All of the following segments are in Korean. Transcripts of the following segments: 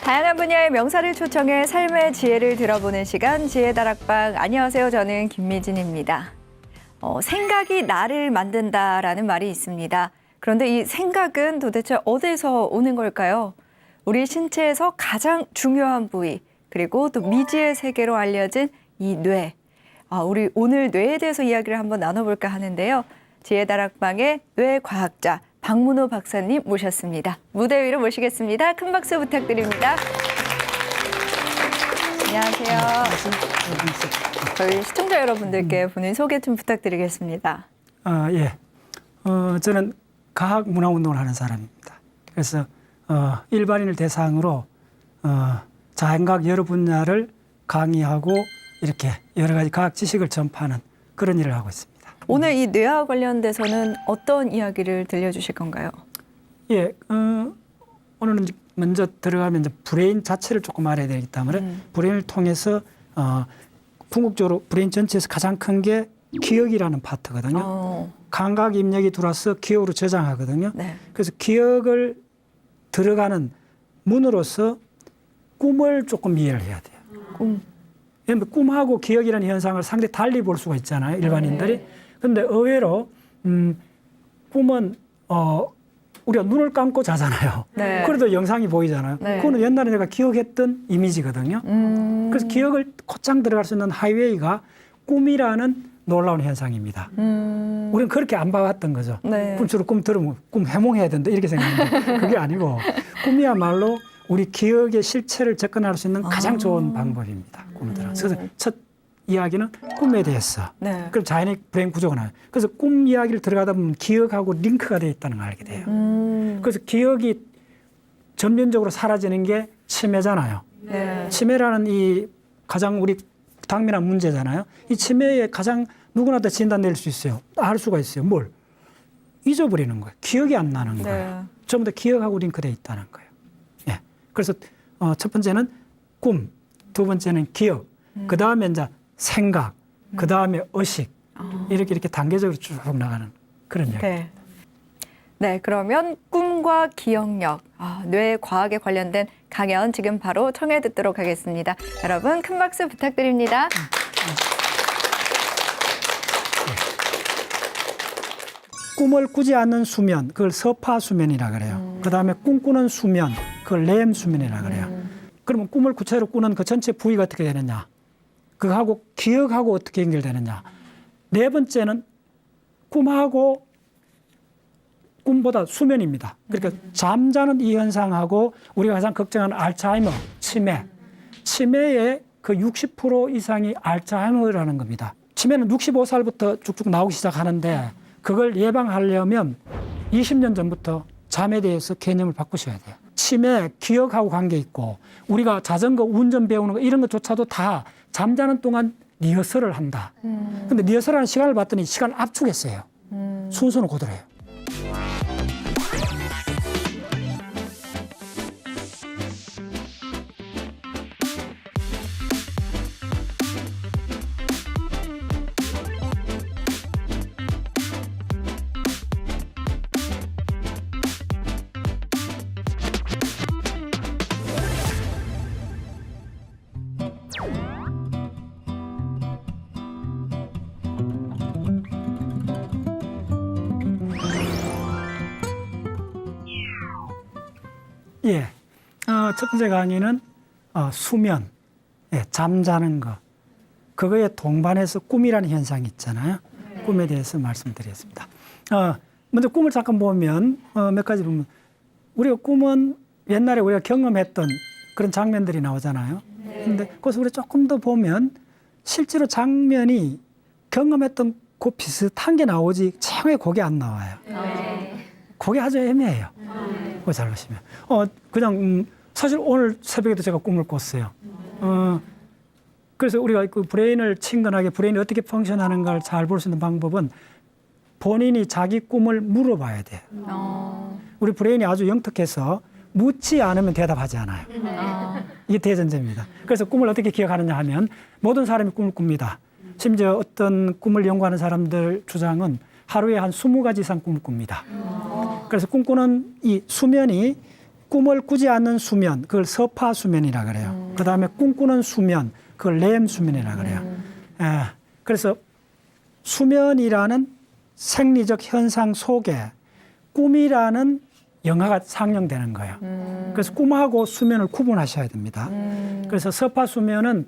다양한 분야의 명사를 초청해 삶의 지혜를 들어보는 시간 지혜다락방. 안녕하세요. 저는 김미진입니다. 생각이 나를 만든다라는 말이 있습니다. 그런데 이 생각은 도대체 어디서 오는 걸까요? 우리 신체에서 가장 중요한 부위, 그리고 또 미지의 세계로 알려진 이 뇌. 우리 오늘 뇌에 대해서 이야기를 한번 나눠볼까 하는데요. 지혜다락방의 뇌과학자 박문호 박사님 모셨습니다. 무대 위로 모시겠습니다. 큰 박수 부탁드립니다. 안녕하세요. 저희 시청자 여러분들께 본인 소개 좀 부탁드리겠습니다. 예. 저는 과학 문화 운동을 하는 사람입니다. 그래서 일반인을 대상으로 자연과학 여러 분야를 강의하고 이렇게 여러 가지 과학 지식을 전파하는 그런 일을 하고 있습니다. 오늘 이 뇌와 관련돼서는 어떤 이야기를 들려주실 건가요? 예, 오늘은 먼저 들어가면 이제 브레인 자체를 조금 알아야 되기 때문에 브레인을 통해서 궁극적으로 브레인 전체에서 가장 큰 게 기억이라는 파트거든요. 감각 입력이 들어와서 기억으로 저장하거든요. 네. 그래서 기억을 들어가는 문으로서 꿈을 조금 이해를 해야 돼요. 꿈. 꿈하고 기억이라는 현상을 상당히 달리 볼 수가 있잖아요, 일반인들이. 그런데 의외로 꿈은 우리가 눈을 감고 자잖아요. 네. 그래도 영상이 보이잖아요. 네. 그거는 옛날에 내가 기억했던 이미지거든요. 그래서 기억을 곧장 들어갈 수 있는 하이웨이가 꿈이라는 놀라운 현상입니다. 우리는 그렇게 안 봐왔던 거죠. 네. 주로 꿈 들으면 꿈 해몽해야 된다 이렇게 생각하는데 그게 아니고 꿈이야말로 우리 기억의 실체를 접근할 수 있는 가장 좋은 방법입니다. 꿈들은. 그래서 첫 이야기는 꿈에 대해서. 네. 그럼 자연의 브레인 구조가 나요. 그래서 꿈 이야기를 들어가다 보면 기억하고 링크가 되어 있다는 걸 알게 돼요. 그래서 기억이 전면적으로 사라지는 게 치매잖아요. 네. 치매라는 이 가장 우리 당면한 문제잖아요. 이 치매에 가장 누구나 다 진단 내릴 수 있어요. 알 수가 있어요. 뭘? 잊어버리는 거예요. 기억이 안 나는 거예요. 전부 다 기억하고 링크되어 있다는 거예요. 예. 그래서 첫 번째는 꿈, 두 번째는 기억, 그 다음에 이제 생각, 그 다음에 의식, 이렇게 단계적으로 쭉 나가는 그런 이야기. 네. 네, 그러면 꿈과 기억력, 뇌 과학에 관련된 강연 지금 바로 청해 듣도록 하겠습니다. 여러분 큰 박수 부탁드립니다. 꿈을 꾸지 않는 수면, 그걸 서파 수면이라 그래요. 그 다음에 꿈꾸는 수면, 그걸 렘 수면이라 그래요. 그러면 꿈을 구체로 꾸는 그 전체 부위가 어떻게 되느냐? 그거하고 기억하고 어떻게 연결되느냐? 네 번째는 꿈하고 꿈보다 수면입니다. 그러니까 잠자는 이 현상하고 우리가 가장 걱정하는 알츠하이머, 치매의 그 60% 이상이 알츠하이머라는 겁니다. 치매는 65살부터 쭉쭉 나오기 시작하는데 그걸 예방하려면 20년 전부터 잠에 대해서 개념을 바꾸셔야 돼요. 치매, 기억하고 관계 있고 우리가 자전거 운전 배우는 거 이런 것조차도 다 잠자는 동안 리허설을 한다. 근데 리허설하는 시간을 봤더니 시간 압축했어요. 순서는 그대로예요. 예. 첫 번째 강의는 수면, 잠자는 거. 그거에 동반해서 꿈이라는 현상이 있잖아요. 꿈에 대해서 말씀드리겠습니다. 먼저 꿈을 잠깐 보면 몇 가지 보면 우리가 꿈은 옛날에 우리가 경험했던 그런 장면들이 나오잖아요. 근데 거기서 우리가 조금 더 보면 실제로 장면이 경험했던 그 비슷한 게 나오지 처음에 그게 안 나와요. 그게 아주 애매해요. 그거 잘 보시면. 그냥, 사실 오늘 새벽에도 제가 꿈을 꿨어요. 그래서 우리가 그 브레인을 친근하게 브레인이 어떻게 펑션하는가를 잘 볼 수 있는 방법은 본인이 자기 꿈을 물어봐야 돼요. 우리 브레인이 아주 영특해서 묻지 않으면 대답하지 않아요. 이게 대전제입니다. 그래서 꿈을 어떻게 기억하느냐 하면 모든 사람이 꿈을 꿉니다. 심지어 어떤 꿈을 연구하는 사람들 주장은 하루에 한 20가지 이상 꿈을 꿉니다. 그래서 꿈꾸는 이 수면이 꿈을 꾸지 않는 수면, 그걸 서파 수면이라 그래요. 그다음에 꿈꾸는 수면, 그걸 렘 수면이라 그래요. 그래서 수면이라는 생리적 현상 속에 꿈이라는 영화가 상영되는 거예요. 그래서 꿈하고 수면을 구분하셔야 됩니다. 그래서 서파 수면은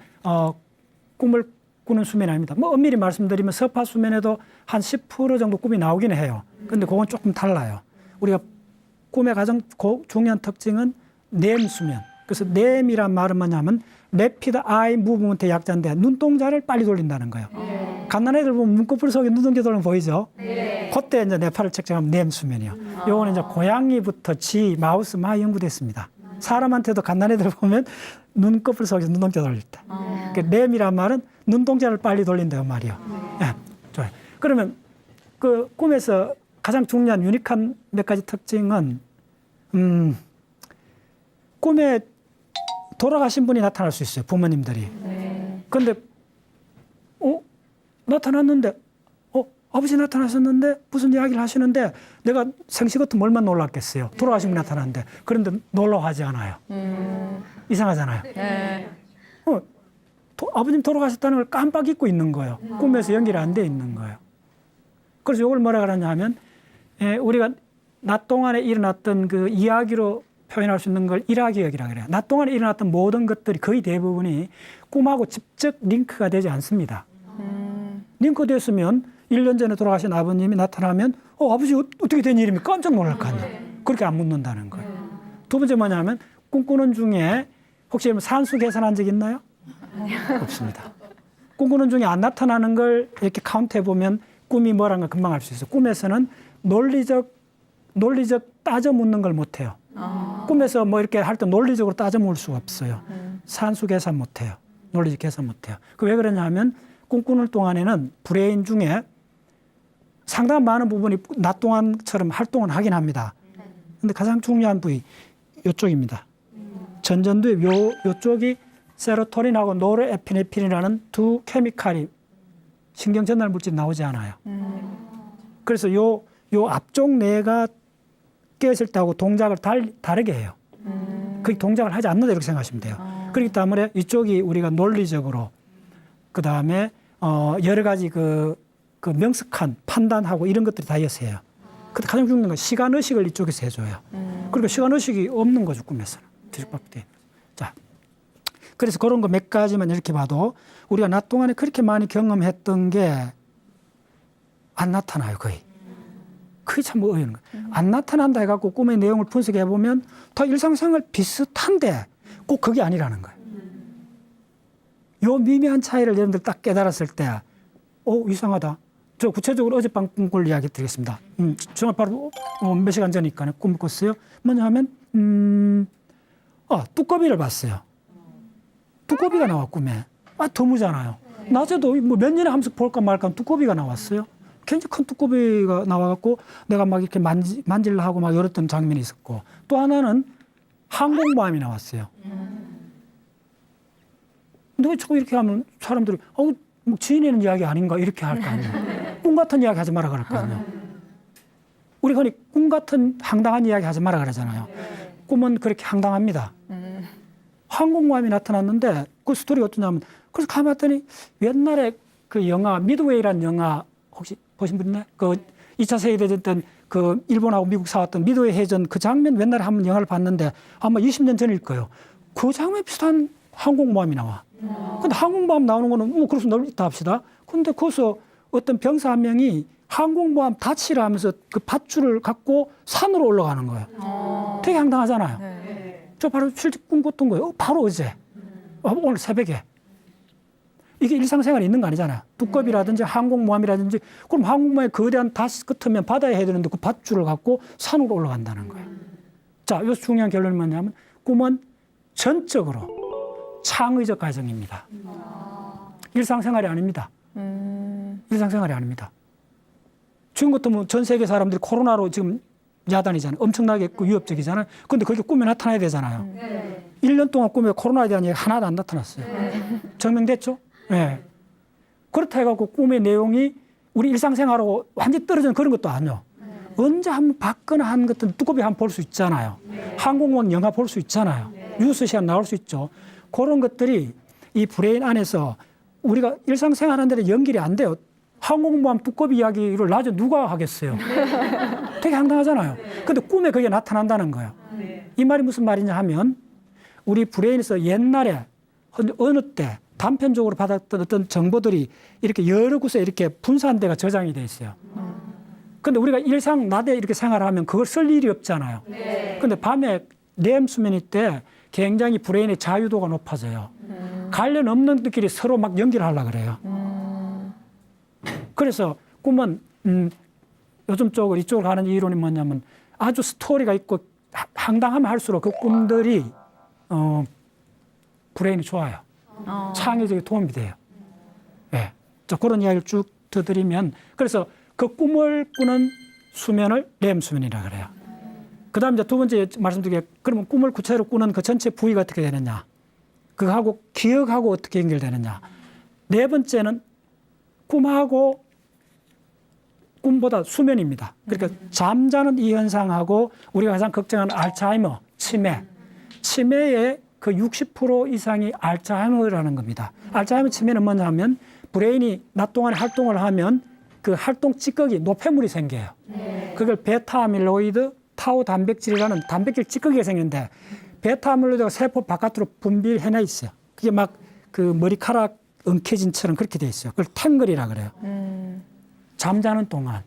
꿈을 꾸는 수면이 아닙니다. 뭐 엄밀히 말씀드리면 서파 수면에도 한 10% 정도 꿈이 나오긴 해요. 근데 그건 조금 달라요. 우리가 꿈의 가장 중요한 특징은 렘 수면. 그래서 렘이란 말은 뭐냐면 Rapid Eye Movement의 약자인데 눈동자를 빨리 돌린다는 거예요. 갓난 애들 보면 눈꺼풀 속에 눈동자 돌리면 보이죠? 그때 이제 뇌파를 측정하면 렘 수면이요. 요거는 이제 고양이부터 쥐, 마우스 많이 연구됐습니다. 사람한테도 갓난 애들 보면 눈꺼풀 속에서 눈동자 돌릴 때. 렘이란 말은 눈동자를 빨리 돌린다고 말이요. 좋아요. 그러면 그 꿈에서 가장 중요한 유니크한 몇 가지 특징은 꿈에 돌아가신 분이 나타날 수 있어요. 부모님들이. 그런데 나타났는데 아버지 나타나셨는데 무슨 이야기를 하시는데 내가 생시 같으면 얼마나 놀랐겠어요. 돌아가신 분이 나타났는데. 그런데 놀라워하지 않아요. 이상하잖아요. 아버님 돌아가셨다는 걸 깜빡 잊고 있는 거예요. 꿈에서 연결이 안 돼 있는 거예요. 그래서 이걸 뭐라 그러냐 하면 우리가 낮 동안에 일어났던 그 이야기로 표현할 수 있는 걸 일화기억이라고 그래요. 낮 동안에 일어났던 모든 것들이 거의 대부분이 꿈하고 직접 링크가 되지 않습니다. 링크됐으면 1년 전에 돌아가신 아버님이 나타나면 아버지 어떻게 된 일입니까? 깜짝 놀랄 거 아니에요. 그렇게 안 묻는다는 거예요. 두 번째 뭐냐면 꿈꾸는 중에 혹시 산수 계산한 적 있나요? 없습니다. 꿈꾸는 중에 안 나타나는 걸 이렇게 카운트해 보면 꿈이 뭐라는 걸 금방 알 수 있어요. 꿈에서는 논리적 따져 묻는 걸 못 해요. 꿈에서 뭐 이렇게 할 때 논리적으로 따져 물 수가 없어요. 산수 계산 못 해요. 논리적 계산 못 해요. 그 왜 그러냐 하면 꿈꾸는 동안에는 브레인 중에 상당한 많은 부분이 낮 동안처럼 활동을 하긴 합니다. 근데 가장 중요한 부위 이쪽입니다. 전전두엽 요쪽이 세로토닌하고 노르에피네핀이라는 두 케미칼이 신경 전달 물질이 나오지 않아요. 그래서 요 앞쪽 뇌가 깨었을 때하고 동작을 다르게 해요. 그 동작을 하지 않는다 이렇게 생각하시면 돼요. 그렇기 때문에 이쪽이 우리가 논리적으로 그 다음에 여러 가지 그 명석한 판단하고 이런 것들이 다 이어서요. 근데 가장 중요한 건 시간 의식을 이쪽에서 해줘요. 그리고 시간 의식이 없는 거죠 꿈에서는 뒤죽박죽. 자, 그래서 그런 거 몇 가지만 이렇게 봐도 우리가 낮 동안에 그렇게 많이 경험했던 게 안 나타나요 거의. 그게 참 어려운 거예요. 안 나타난다 해갖고 꿈의 내용을 분석해 보면 다 일상생활 비슷한데 꼭 그게 아니라는 거예요. 요 미묘한 차이를 여러분들 딱 깨달았을 때, 이상하다. 저 구체적으로 어젯밤 꿈꿀 이야기 드리겠습니다. 정말 바로 몇 시간 전이니까 꿈을 꿨어요. 뭐냐 하면, 뚜꺼비를 봤어요. 뚜꺼비가 나와 꿈에. 드무잖아요. 낮에도 뭐 몇 년에 한 번씩 볼까 말까 뚜꺼비가 나왔어요. 굉장히 큰 뚜꺼비가 나와갖고 내가 막 이렇게 만질라 하고 막 열었던 장면이 있었고 또 하나는 항공모함이 나왔어요. 근데 왜 자꾸 이렇게 하면 사람들이 뭐 지인이는 이야기 아닌가 이렇게 할 거 아니에요. 꿈 같은 이야기 하지 마라 그럴 거 아니에요. 우리 흔히 꿈 같은 황당한 이야기 하지 마라 그러잖아요. 꿈은 그렇게 황당합니다. 항공모함이 나타났는데 그 스토리가 어떠냐면 그래서 가만 봤더니 옛날에 그 영화 미드웨이라는 영화 혹시 보신 분 있나요? 그 2차 세계대전 때 그 일본하고 미국 싸웠던 미드웨이 해전 그 장면 옛날에 한번 영화를 봤는데 아마 20년 전일 거예요. 그 장면 비슷한 항공모함이 나와. 근데 항공모함 나오는 거는 뭐 그래서 널리 있다 합시다. 근데 거기서 어떤 병사 한 명이 항공모함 다치라 하면서 그 밧줄을 갖고 산으로 올라가는 거예요. 되게 황당하잖아요. 저 바로 실제 꿈 꿨던 거예요. 바로 어제. 오늘 새벽에. 이게 일상생활에 있는 거 아니잖아요. 뚜껑이라든지 항공모함이라든지 그럼 항공모함에 거대한 다시 끝으면 바다에 해야 되는데 그 밧줄을 갖고 산으로 올라간다는 거예요. 자, 여기서 중요한 결론이 뭐냐면 꿈은 전적으로 창의적 과정입니다. 일상생활이 아닙니다. 일상생활이 아닙니다. 지금 같으면 전 세계 사람들이 코로나로 지금 야단이잖아요. 엄청나게 위협적이잖아요. 그런데 그게 꿈에 나타나야 되잖아요. 1년 동안 꿈에 코로나에 대한 얘기 하나도 안 나타났어요. 증명됐죠? 네. 그렇다 해갖고 꿈의 내용이 우리 일상생활하고 완전히 떨어지는 그런 것도 아니에요. 언제 한번 봤거나 한 것들 두꺼비 한번 볼 수 있잖아요. 항공모함 영화 볼 수 있잖아요. 뉴스 시간 나올 수 있죠. 그런 것들이 이 브레인 안에서 우리가 일상생활하는 데는 연결이 안 돼요. 항공모함 두꺼비 이야기를 낮에 누가 하겠어요? 되게 황당하잖아요. 근데 꿈에 그게 나타난다는 거예요. 이 말이 무슨 말이냐 하면 우리 브레인에서 옛날에 어느 때 단편적으로 받았던 어떤 정보들이 이렇게 여러 곳에 이렇게 분산한 데가 저장이 돼 있어요. 근데 우리가 일상 낮에 이렇게 생활하면 그걸 쓸 일이 없잖아요. 근데 밤에 램 수면일 때 굉장히 브레인의 자유도가 높아져요. 관련 없는 것들끼리 서로 막 연결하려고 그래요. 그래서 꿈은 요즘 쪽으로 이쪽으로 가는 이론이 뭐냐면 아주 스토리가 있고 황당하면 할수록 그 꿈들이 브레인이 좋아요. 창의적인 도움이 돼요. 예. 자, 그런 이야기를 쭉 드리면 그래서 그 꿈을 꾸는 수면을 렘 수면이라 그래요. 그다음 이제 두 번째 말씀드리게 그러면 꿈을 구체로 꾸는 그 전체 부위가 어떻게 되느냐? 그거하고 기억하고 어떻게 연결되느냐? 네 번째는 꿈하고 꿈보다 수면입니다. 그러니까 잠자는 이 현상하고 우리가 가장 걱정하는 알츠하이머, 치매의 그 60% 이상이 알츠하이머라는 겁니다. 알츠하이머 치매는 뭐냐면 브레인이 낮 동안에 활동을 하면 그 활동 찌꺼기, 노폐물이 생겨요. 그걸 베타 아밀로이드, 타우 단백질이라는 단백질 찌꺼기가 생기는데 베타 아밀로이드가 세포 바깥으로 분비해내 있어요. 그게 막 그 머리카락 엉켜진처럼 그렇게 돼 있어요. 그걸 탱글이라 그래요. 잠자는 동안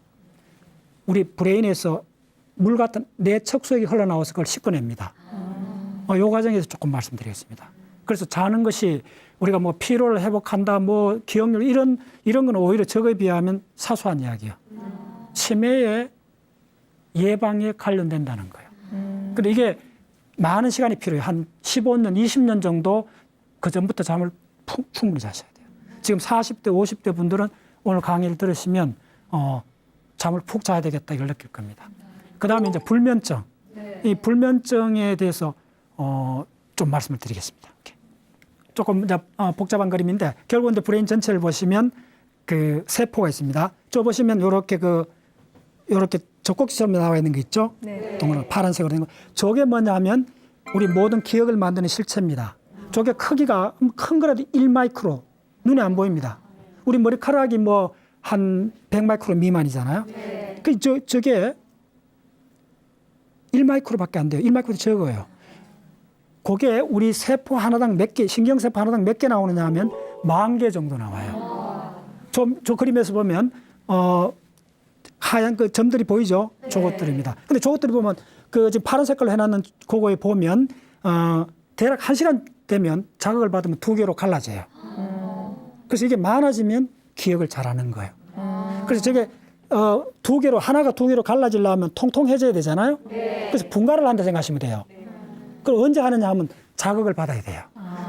우리 브레인에서 물 같은 내 척수액이 흘러나와서 그걸 씻어냅니다. 이 과정에서 조금 말씀드리겠습니다. 그래서 자는 것이 우리가 뭐 피로를 회복한다, 뭐 기억력 이런 건 오히려 저거에 비하면 사소한 이야기예요. 치매의 예방에 관련된다는 거예요. 근데 이게 많은 시간이 필요해요. 한 15년, 20년 정도 그 전부터 잠을 충분히 자셔야 돼요. 지금 40대, 50대 분들은 오늘 강의를 들으시면 잠을 푹 자야 되겠다 이걸 느낄 겁니다. 그다음에 이제 불면증. 이 불면증에 대해서 좀 말씀을 드리겠습니다. 이렇게. 조금 이제 복잡한 그림인데 결국 이제 브레인 전체를 보시면 그 세포가 있습니다. 저 보시면 요렇게 젖꼭지처럼 나와 있는 게 있죠. 동그랗게 파란색으로 된 거. 저게 뭐냐면 우리 모든 기억을 만드는 실체입니다. 저게 크기가 큰 거라도 1마이크로 눈에 안 보입니다. 우리 머리카락이 뭐 한 100마이크로 미만이잖아요. 저게 1마이크로밖에 안 돼요. 1마이크로 적어요. 그게 우리 세포 하나당 몇 개, 신경세포 하나당 몇 개 나오느냐 하면 10,000개 정도 나와요. 저 그림에서 보면 하얀 그 점들이 보이죠? 저것들입니다. 근데 저것들이 보면 그 지금 파란 색깔로 해놨는 그거에 보면 대략 1시간 되면 자극을 받으면 2개로 갈라져요. 그래서 이게 많아지면 기억을 잘하는 거예요. 그래서 저게 2개로 하나가 2개로 갈라지려면 통통해져야 되잖아요. 그래서 분갈을 한다 생각하시면 돼요. 그걸 언제 하느냐 하면 자극을 받아야 돼요.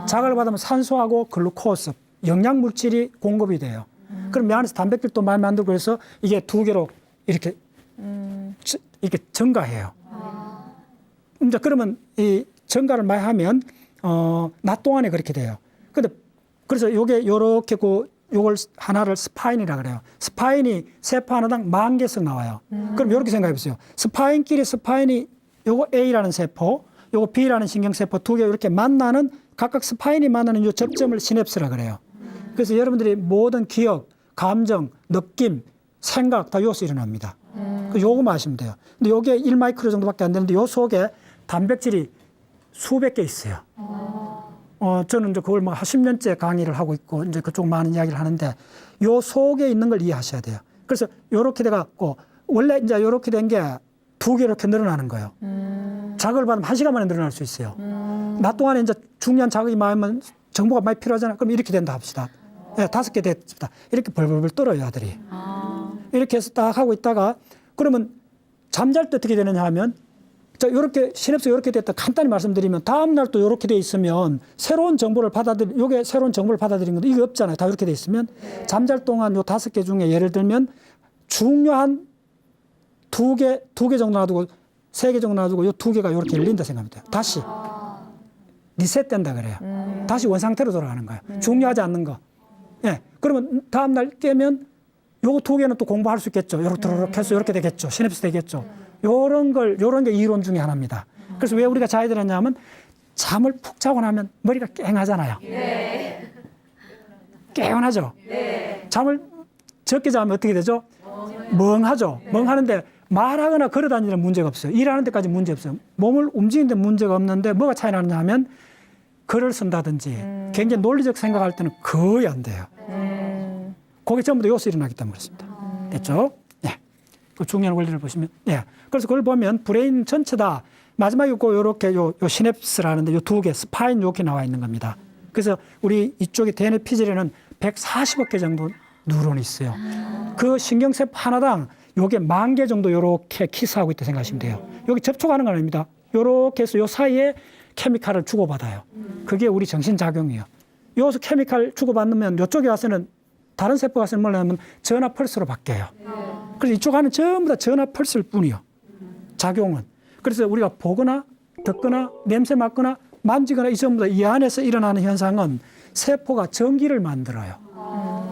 자극을 받으면 산소하고 글루코스, 영양 물질이 공급이 돼요. 그럼 이 안에서 단백질도 많이 만들고 해서 이게 2개로 이렇게 증가해요. 이제 그러면 이 증가를 많이 하면 낮 동안에 그렇게 돼요. 근데 그래서 요게 요렇게 요걸 하나를 스파인이라 그래요. 스파인이 세포 하나당 10,000개씩 나와요. 그럼 요렇게 생각해 보세요. 스파인끼리 스파인이 요거 A라는 세포, 요거 B라는 신경세포 2개 이렇게 만나는 각각 스파인이 만나는 요 접점을 시냅스라 그래요. 그래서 여러분들이 모든 기억, 감정, 느낌, 생각 다 여기서 일어납니다. 요거만 아시면 돼요. 근데 요게 1마이크로 정도밖에 안 되는데 요 속에 단백질이 수백 개 있어요. 저는 이제 그걸 뭐 10년째 강의를 하고 있고 이제 그쪽 많은 이야기를 하는데 요 속에 있는 걸 이해하셔야 돼요. 그래서 요렇게 돼갖고 원래 이제 요렇게 된 게 2개 이렇게 늘어나는 거예요. 자극을 받으면 1시간 만에 늘어날 수 있어요. 낮 동안에 이제 중요한 자극이 많으면 정보가 많이 필요하잖아요. 그럼 이렇게 된다 합시다. 네, 5개 됐습니다. 이렇게 벌벌벌 떨어요, 아들이. 이렇게 해서 딱 하고 있다가 그러면 잠잘 때 어떻게 되느냐 하면 자, 요렇게 시냅스 이렇게 됐다 간단히 말씀드리면 다음 날 또 이렇게 돼 있으면 새로운 정보를 요게 새로운 정보를 받아들이는 건데 이게 없잖아요. 다 이렇게 돼 있으면 잠잘 동안 요 5개 중에 예를 들면 중요한 2개 정도 놔두고 3개 정도 놔두고 요 2개가 이렇게 열린다 생각하면 돼요. 다시 리셋된다 그래요. 다시 원상태로 돌아가는 거예요. 중요하지 않는 거. 예. 그러면 다음 날 깨면 요거 두 개는 또 공부할 수 있겠죠. 이렇게 해서 이렇게 되겠죠. 시냅스 되겠죠. 요런 게 이론 중에 하나입니다. 그래서 왜 우리가 자야 되느냐면 잠을 푹 자고 나면 머리가 깽하잖아요. 깨어나죠. 잠을 적게 자면 어떻게 되죠? 멍하죠. 멍하는데 말하거나 걸어 다니는 문제가 없어요. 일하는 데까지 문제 없어요. 몸을 움직이는 데 문제가 없는데 뭐가 차이 나느냐 하면 글을 쓴다든지 굉장히 논리적 생각할 때는 거의 안 돼요. 그게 전부 다 여기서 일어나기 때문에 그렇습니다. 됐죠? 네. 그 중요한 원리를 보시면, 네. 그래서 그걸 보면 브레인 전체다. 마지막에 꼭 요렇게 요 시냅스라는데 요 두 개, 스파인 이렇게 나와 있는 겁니다. 그래서 우리 이쪽에 DNA 피질에는 140억 개 정도 뉴런이 있어요. 그 신경세포 하나당 요게 10,000개 정도 요렇게 키스하고 있다 생각하시면 돼요. 여기 접촉하는 건 아닙니다. 요렇게 해서 요 사이에 케미칼을 주고받아요. 그게 우리 정신작용이에요. 여기서 케미칼 주고받으면 요쪽에 와서는 다른 세포가 와서는 뭐냐면 전화 펄스로 바뀌어요. 그래서 이쪽 안은 전부 다 전화 펄스일 뿐이요. 작용은. 그래서 우리가 보거나 듣거나 냄새 맡거나 만지거나 이 전부 다 이 안에서 일어나는 현상은 세포가 전기를 만들어요.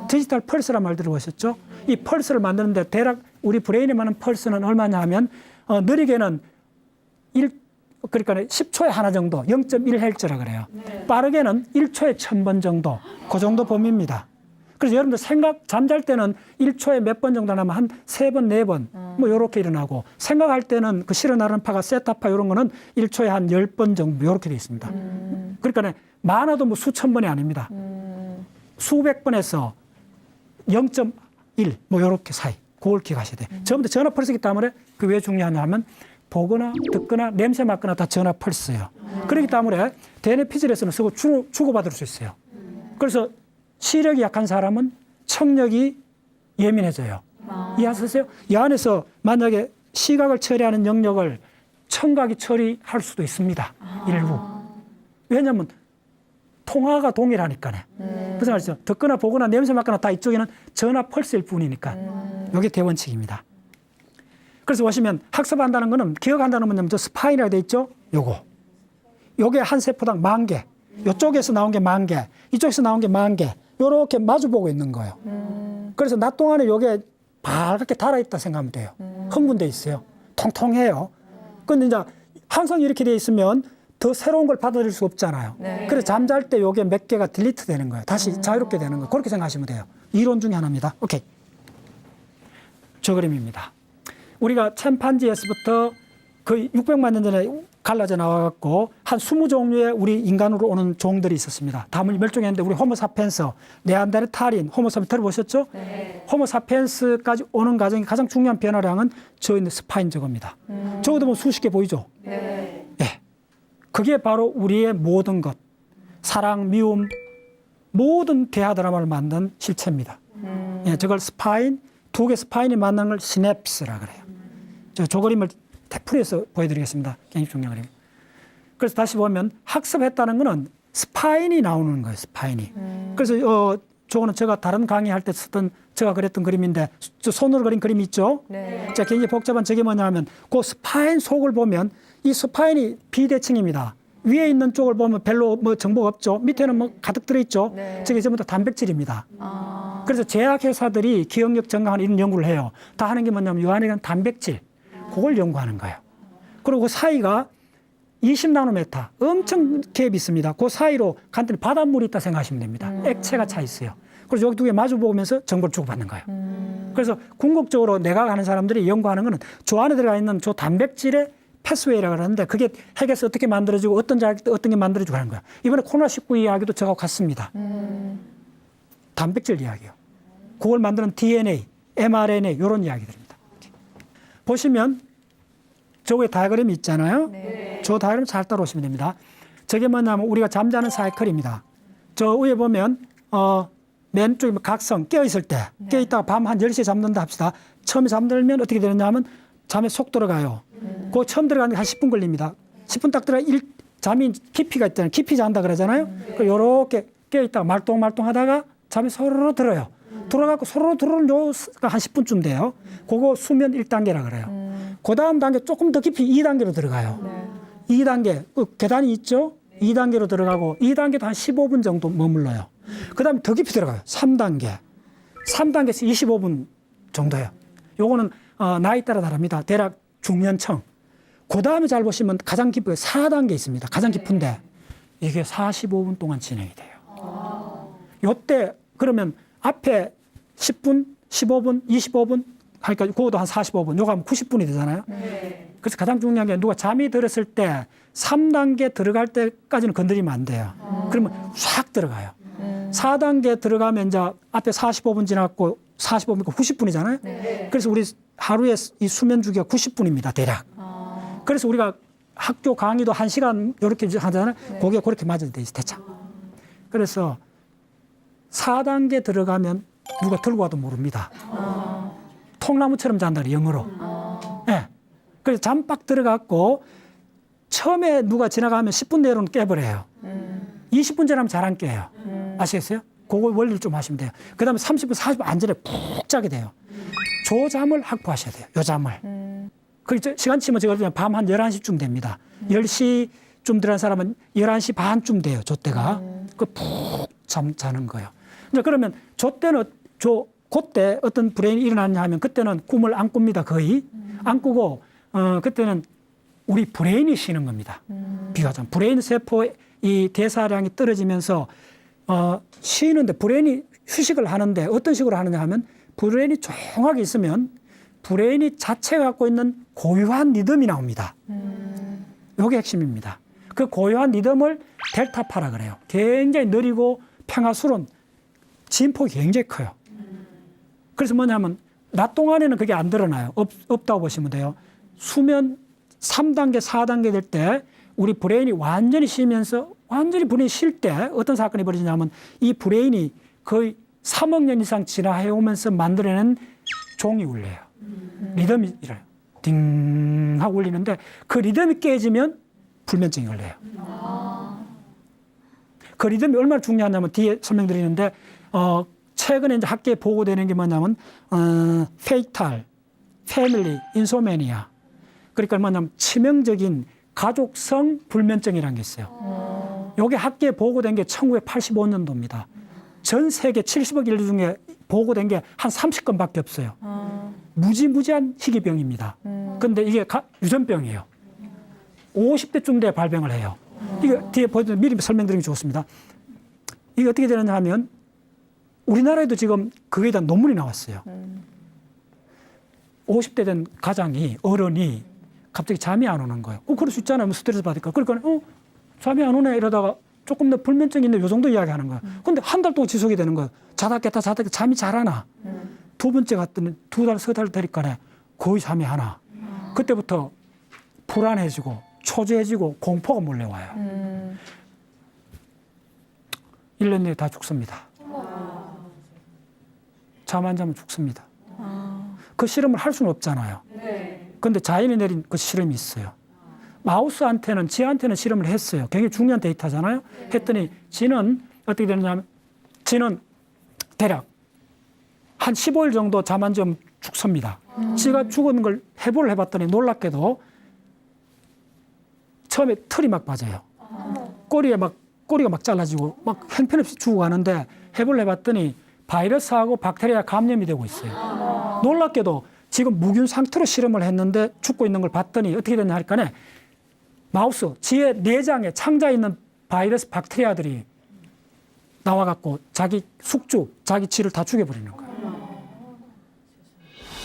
디지털 펄스란 말 들어보셨죠? 이 펄스를 만드는데 대략 우리 브레인에 많은 펄스는 얼마냐 하면 느리게는 그러니까 10초에 하나 정도 0.1헬츠라 그래요. 빠르게는 1초에 1000번 정도 그 정도 범위입니다. 그래서 여러분들 잠잘 때는 1초에 몇 번 정도 나면 한 3번, 4번 뭐 요렇게 일어나고 생각할 때는 그 실어나르는 파가 세타파 이런 거는 1초에 한 10번 정도 요렇게 돼 있습니다. 그러니까 많아도 뭐 수천 번이 아닙니다. 수백 번에서 0.1 뭐 요렇게 사이 그걸 기억하셔야 돼요. 전부 다 전화 펄스이기 때문에 그 왜 중요하냐 하면 보거나 듣거나 냄새 맡거나 다 전화 펄스예요. 그렇기 때문에 DNA 피질에서는 서로 주고받을 수 있어요. 그래서 시력이 약한 사람은 청력이 예민해져요. 이해하세요? 이 안에서 만약에 시각을 처리하는 영역을 청각이 처리할 수도 있습니다. 일부. 왜냐하면 통화가 동일하니까요. 무슨 말이죠? 듣거나 보거나 냄새 맡거나 다 이쪽에는 전화 펄스일 뿐이니까. 이게 대원칙입니다. 그래서 보시면 학습한다는 거는 기억한다는 건 뭐냐면 저 스파인이라고 돼 있죠? 요게 한 세포당 10,000개. 이쪽에서 나온 게 10,000개. 이쪽에서 나온 게 10,000개. 요렇게 마주보고 있는 거예요. 그래서 낮 동안에 요게 밝게 달아있다 생각하면 돼요. 흥분돼 있어요. 통통해요. 근데 이제 항상 이렇게 돼 있으면 더 새로운 걸 받아들일 수 없잖아요. 그래서 잠잘 때 요게 몇 개가 딜리트 되는 거예요. 다시 자유롭게 되는 거예요. 그렇게 생각하시면 돼요. 이론 중에 하나입니다. 오케이. 저 그림입니다. 우리가 침판지에서부터 거의 600만 년 전에 갈라져 나와갖고 한 20종류의 우리 인간으로 오는 종들이 있었습니다. 다 멸종했는데 우리 호모사피엔스, 네안데르탈인, 호모사피엔스 들어보셨죠? 네. 호모사피엔스까지 오는 과정의 가장 중요한 변화량은 저 있는 스파인 저겁니다. 저것도 뭐 수십 개 보이죠? 네. 네. 그게 바로 우리의 모든 것, 사랑, 미움, 모든 대하 드라마를 만든 실체입니다. 예, 저걸 스파인, 두 개 스파인이 만나는 걸 시냅스라 그래요. 저 그림을 테프리에서 보여드리겠습니다. 굉장히 중요한 그림. 그래서 다시 보면 학습했다는 거는 스파인이 나오는 거예요. 스파인이. 그래서 저거는 제가 다른 강의할 때 쓰던 제가 그렸던 그림인데 저 손으로 그린 그림이 있죠. 네. 자, 굉장히 복잡한 저게 뭐냐면 그 스파인 속을 보면 이 스파인이 비대칭입니다. 위에 있는 쪽을 보면 별로 뭐 정보가 없죠. 밑에는 뭐 가득 들어있죠. 네. 저게 전부 다 단백질입니다. 그래서 제약회사들이 기억력 증강하는 이런 연구를 해요. 다 하는 게 뭐냐면 이 안에 있는 단백질. 그걸 연구하는 거예요. 그리고 그 사이가 20나노메타, 엄청 갭이 있습니다. 그 사이로 간단히 바닷물이 있다 생각하시면 됩니다. 액체가 차 있어요. 그래서 여기 두 개 마주 보면서 정보를 주고받는 거예요. 그래서 궁극적으로 내가 하는 사람들이 연구하는 거는 저 안에 들어가 있는 저 단백질의 패스웨이라고 하는데 그게 핵에서 어떻게 만들어지고 어떤 게 만들어지고 하는 거야. 이번에 코로나19 이야기도 저하고 같습니다. 단백질 이야기요. 그걸 만드는 DNA, mRNA 이런 이야기들입니다. 보시면 저 위에 다이어그램이 있잖아요. 네. 저 다이어그램 잘 따라오시면 됩니다. 저게 뭐냐면 우리가 잠자는 사이클입니다. 저 위에 보면 맨 쪽에 각성 깨어있을 때 깨어있다가 밤 한 10시에 잠든다 합시다. 처음에 잠들면 어떻게 되느냐 하면 잠에 속 들어가요. 그 처음 들어가는 게 한 10분 걸립니다. 10분 딱 들어가 잠이 깊이가 있잖아요. 깊이 잔다 그러잖아요. 요렇게 깨어있다가 말똥말똥 하다가 잠이 서로로 들어요. 들어가고 서로 들어오는 요가 한 10분쯤 돼요. 그거 수면 1단계라 그래요. 그 다음 단계 조금 더 깊이 2단계로 들어가요. 2단계, 그 계단이 있죠? 2단계로 들어가고 2단계도 한 15분 정도 머물러요. 그 다음에 더 깊이 들어가요. 3단계. 3단계에서 25분 정도예요. 요거는 나이 따라 다릅니다. 대략 중년층. 그 다음에 잘 보시면 가장 깊게 4단계 있습니다. 가장 깊은데 이게 45분 동안 진행이 돼요. 요때 그러면 앞에 10분, 15분, 25분 하니까 그것도 한 45분. 요거 하면 90분이 되잖아요. 그래서 가장 중요한 게 누가 잠이 들었을 때 3단계 들어갈 때까지는 건드리면 안 돼요. 그러면 싹 들어가요. 4단계 들어가면 이제 앞에 45분 지났고 45분이니까 90분이잖아요. 그래서 우리 하루에 이 수면 주기가 90분입니다. 대략. 그래서 우리가 학교 강의도 1시간 이렇게 하잖아요. 그게 그렇게 맞아야 돼 있어, 대충. 그래서 4단계 들어가면 누가 들고 와도 모릅니다. 통나무처럼 잔다, 영어로. 네. 그래서 잠빡 들어갔고 처음에 누가 지나가면 10분 내로는 깨버려요. 20분 지나면 잘 안 깨요. 아시겠어요? 그거 원리를 좀 하시면 돼요. 그 다음에 30분, 40분 안전에 푹 자게 돼요. 조잠을 확보하셔야 돼요. 요 잠을. 그 시간 치면 제가 밤 한 11시쯤 됩니다. 10시쯤 들어간 사람은 11시 반쯤 돼요. 저 때가. 그 푹 자는 거예요. 이제 그러면 저 때는 그때 어떤 브레인이 일어났냐 하면 그때는 꿈을 안 꿉니다. 거의. 안 꾸고 그때는 우리 브레인이 쉬는 겁니다. 비교하자면 브레인 세포의 이 대사량이 떨어지면서 쉬는데 브레인이 휴식을 하는데 어떤 식으로 하느냐 하면 브레인이 조용하게 있으면 브레인이 자체가 갖고 있는 고유한 리듬이 나옵니다. 이게 핵심입니다. 그 고유한 리듬을 델타파라 그래요. 굉장히 느리고 평화스러운 진폭이 굉장히 커요. 그래서 뭐냐면 낮 동안에는 그게 안 드러나요. 없다고 보시면 돼요. 수면 3단계, 4단계 될 때 우리 브레인이 완전히 쉬면서 완전히 브레인이 쉴 때 어떤 사건이 벌어지냐면 이 브레인이 거의 3억 년 이상 진화해오면서 만들어낸 종이 울려요. 리듬이 일어요. 띵 하고 울리는데 그 리듬이 깨지면 불면증이 걸려요. 그 리듬이 얼마나 중요하냐면 뒤에 설명드리는데 최근에 이제 학계에 보고되는 게 뭐냐면 페이탈, 패밀리, 인소매니아 그러니까 뭐냐면 치명적인 가족성 불면증이라는 게 있어요. 이게 학계에 보고된 게 1985년도입니다. 전 세계 70억 인류 중에 보고된 게 한 30건밖에 없어요. 무지무지한 희귀병입니다. 그런데 이게 유전병이에요. 50대쯤 돼 발병을 해요. 이게 뒤에 보여드리면 미리 설명드리기 좋습니다. 이게 어떻게 되느냐 하면 우리나라에도 지금 그거에 대한 논문이 나왔어요. 50대 된 가장이 어른이 갑자기 잠이 안 오는 거예요. 그럴 수 있잖아요. 스트레스 받으니까. 그러니까 잠이 안 오네 이러다가 조금 더 불면증이 있는데 요 정도 이야기하는 거예요. 근데 한 달 동안 지속이 되는 거예요. 자다 깼다 잠이 잘 안 와. 두 번째 갔더니 2달, 3달 되니까 거의 잠이 안 와. 그때부터 불안해지고 초조해지고 공포가 몰려와요. 1년 내에 다 죽습니다. 잠 안 자면 죽습니다. 그 실험을 할 수는 없잖아요. 그런데 자연이 내린 그 실험이 있어요. 마우스한테는 지한테는 실험을 했어요. 굉장히 중요한 데이터잖아요. 했더니 지는 어떻게 되느냐면 지는 대략 한 15일 정도 잠 안 자면 죽습니다. 지가 죽은 걸 해보를 해봤더니 놀랍게도 처음에 털이 막 빠져요. 꼬리가 막 잘라지고 막 형편없이 죽어가는데 해보를 해봤더니 바이러스하고 박테리아 감염이 되고 있어요. 놀랍게도 지금 무균 상태로 실험을 했는데 죽고 있는 걸 봤더니 어떻게 됐냐 하니까 마우스, 지의 내장에 창자에 있는 바이러스 박테리아들이 나와갖고 자기 숙주, 자기 지를 다 죽여버리는 거예요.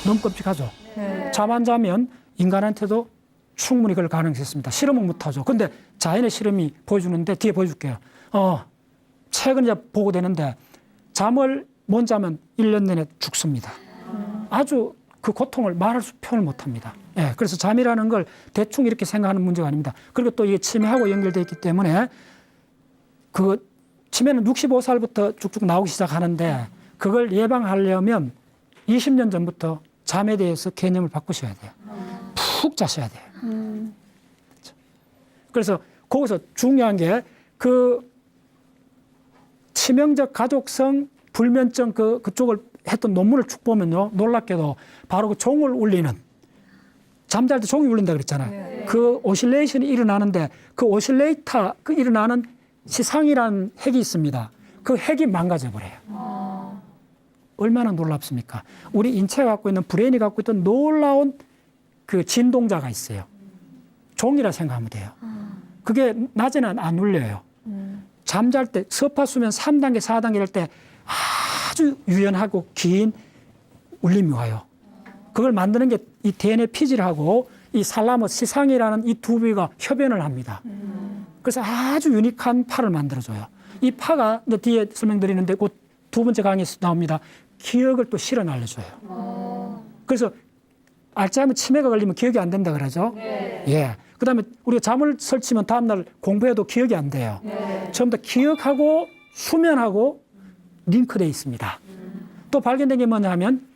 너무 끔찍하죠? 잠 안 자면 인간한테도 충분히 그럴 가능성이 있습니다. 실험은 못하죠. 근데 자연의 실험이 보여주는데 뒤에 보여줄게요. 최근에 보고되는데 잠을 못 자면 1년 내내 죽습니다. 아주 그 고통을 말할 수 표현을 못합니다. 예, 그래서 잠이라는 걸 대충 이렇게 생각하는 문제가 아닙니다. 그리고 또 이게 치매하고 연결되어 있기 때문에 그 치매는 65살부터 쭉쭉 나오기 시작하는데 그걸 예방하려면 20년 전부터 잠에 대해서 개념을 바꾸셔야 돼요. 푹 자셔야 돼요. 그렇죠. 그래서 거기서 중요한 게 그 치명적 가족성 불면증 그쪽을 했던 논문을 쭉 보면요. 놀랍게도 바로 그 종을 울리는 잠잘 때 종이 울린다 그랬잖아요. 그 오실레이션이 일어나는데 그 오실레이터 그 일어나는 시상이라는 핵이 있습니다. 그 핵이 망가져 버려요. 얼마나 놀랍습니까? 우리 인체가 갖고 있는 브레인이 갖고 있던 놀라운 그 진동자가 있어요. 종이라 생각하면 돼요. 그게 낮에는 안 울려요. 잠잘 때 서파수면 3단계, 4단계 일 때 아주 유연하고 긴 울림이 와요. 그걸 만드는 게 이 DNA 피질하고 이 살라머스, 시상이라는 이 두 부위가 협연을 합니다. 그래서 아주 유니크한 파를 만들어줘요. 이 파가 이제 뒤에 설명드리는데 그 두 번째 강의에서 나옵니다. 기억을 또 실어 날려줘요. 그래서 알츠하이머 치매가 걸리면 기억이 안 된다 그러죠. 예. 그다음에 우리가 잠을 설치면 다음날 공부해도 기억이 안 돼요. 전부 다 기억하고 수면하고 링크되어 있습니다. 또 발견된 게 뭐냐면